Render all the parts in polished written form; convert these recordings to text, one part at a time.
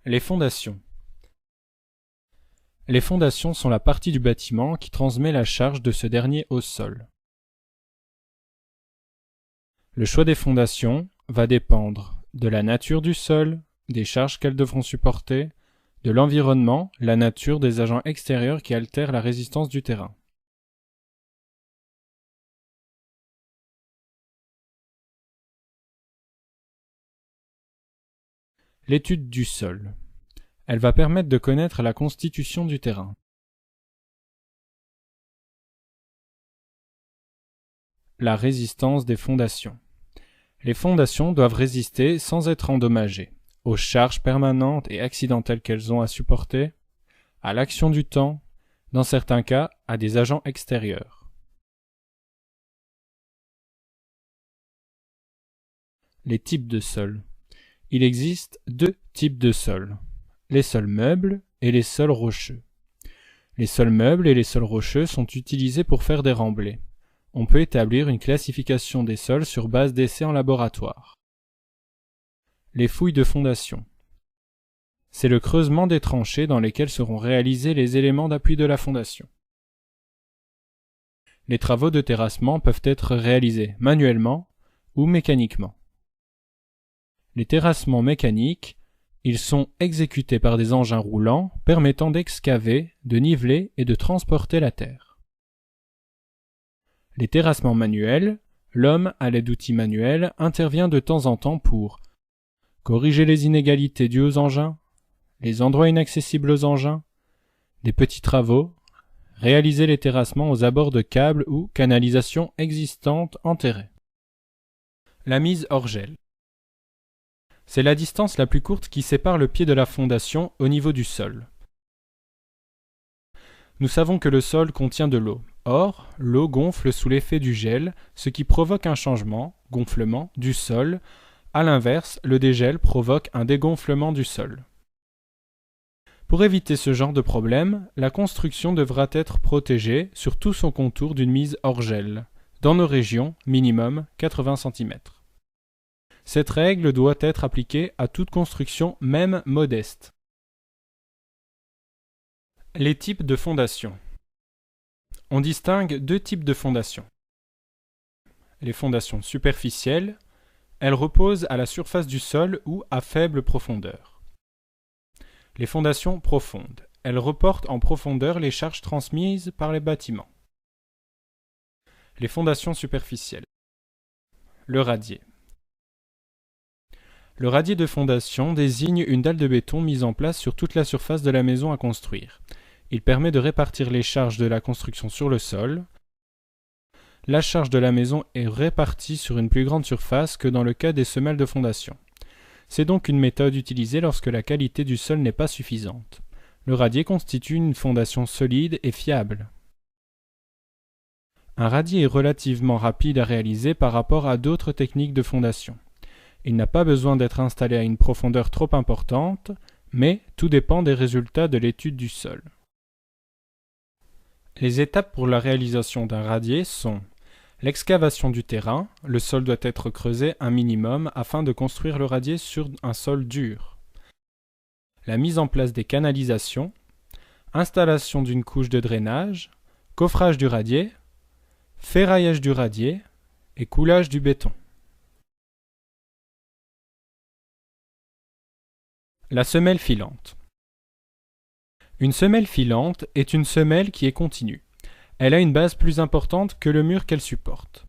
Les fondations. Les fondations sont la partie du bâtiment qui transmet la charge de ce dernier au sol. Le choix des fondations va dépendre de la nature du sol, des charges qu'elles devront supporter, de l'environnement, la nature des agents extérieurs qui altèrent la résistance du terrain. L'étude du sol. Elle va permettre de connaître la constitution du terrain. La résistance des fondations. Les fondations doivent résister sans être endommagées aux charges permanentes et accidentelles qu'elles ont à supporter, à l'action du temps, dans certains cas à des agents extérieurs. Les types de sols. Il existe deux types de sols, les sols meubles et les sols rocheux. Les sols meubles et les sols rocheux sont utilisés pour faire des remblais. On peut établir une classification des sols sur base d'essais en laboratoire. Les fouilles de fondation. C'est le creusement des tranchées dans lesquelles seront réalisés les éléments d'appui de la fondation. Les travaux de terrassement peuvent être réalisés manuellement ou mécaniquement. Les terrassements mécaniques, ils sont exécutés par des engins roulants permettant d'excaver, de niveler et de transporter la terre. Les terrassements manuels, l'homme, à l'aide d'outils manuels, intervient de temps en temps pour corriger les inégalités dues aux engins, les endroits inaccessibles aux engins, des petits travaux, réaliser les terrassements aux abords de câbles ou canalisations existantes enterrées. La mise hors gel. C'est la distance la plus courte qui sépare le pied de la fondation au niveau du sol. Nous savons que le sol contient de l'eau. Or, l'eau gonfle sous l'effet du gel, ce qui provoque un changement, gonflement, du sol. À l'inverse, le dégel provoque un dégonflement du sol. Pour éviter ce genre de problème, la construction devra être protégée sur tout son contour d'une mise hors gel, dans nos régions, minimum 80 cm. Cette règle doit être appliquée à toute construction, même modeste. Les types de fondations. On distingue deux types de fondations. Les fondations superficielles, elles reposent à la surface du sol ou à faible profondeur. Les fondations profondes, elles reportent en profondeur les charges transmises par les bâtiments. Les fondations superficielles. Le radier. Le radier de fondation désigne une dalle de béton mise en place sur toute la surface de la maison à construire. Il permet de répartir les charges de la construction sur le sol. La charge de la maison est répartie sur une plus grande surface que dans le cas des semelles de fondation. C'est donc une méthode utilisée lorsque la qualité du sol n'est pas suffisante. Le radier constitue une fondation solide et fiable. Un radier est relativement rapide à réaliser par rapport à d'autres techniques de fondation. Il n'a pas besoin d'être installé à une profondeur trop importante, mais tout dépend des résultats de l'étude du sol. Les étapes pour la réalisation d'un radier sont l'excavation du terrain, le sol doit être creusé un minimum afin de construire le radier sur un sol dur. La mise en place des canalisations, installation d'une couche de drainage, coffrage du radier, ferraillage du radier et coulage du béton. La semelle filante. Une semelle filante est une semelle qui est continue. Elle a une base plus importante que le mur qu'elle supporte.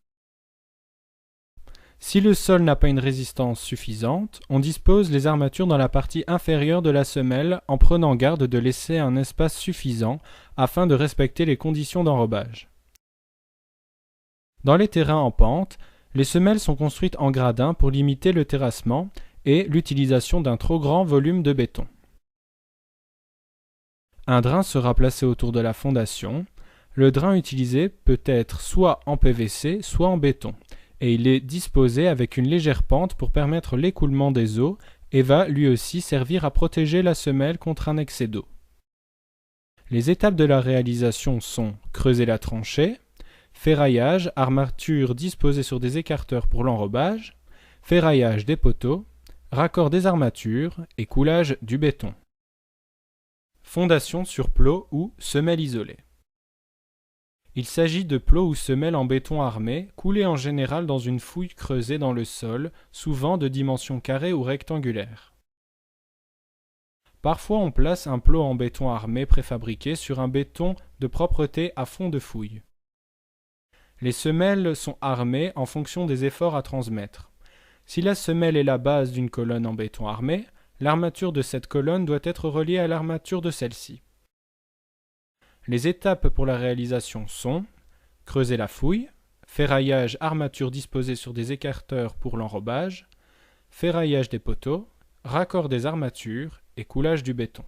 Si le sol n'a pas une résistance suffisante, on dispose les armatures dans la partie inférieure de la semelle en prenant garde de laisser un espace suffisant afin de respecter les conditions d'enrobage. Dans les terrains en pente, les semelles sont construites en gradins pour limiter le terrassement et l'utilisation d'un trop grand volume de béton. Un drain sera placé autour de la fondation. Le drain utilisé peut être soit en PVC, soit en béton, et il est disposé avec une légère pente pour permettre l'écoulement des eaux et va lui aussi servir à protéger la semelle contre un excès d'eau. Les étapes de la réalisation sont creuser la tranchée, ferraillage, armature disposée sur des écarteurs pour l'enrobage, ferraillage des poteaux, raccord des armatures et coulage du béton. Fondation sur plot ou semelle isolée. Il s'agit de plots ou semelles en béton armé, coulés en général dans une fouille creusée dans le sol, souvent de dimension carrée ou rectangulaire. Parfois on place un plot en béton armé préfabriqué sur un béton de propreté à fond de fouille. Les semelles sont armées en fonction des efforts à transmettre. Si la semelle est la base d'une colonne en béton armé, l'armature de cette colonne doit être reliée à l'armature de celle-ci. Les étapes pour la réalisation sont creuser la fouille, ferraillage armature disposée sur des écarteurs pour l'enrobage, ferraillage des poteaux, raccord des armatures et coulage du béton.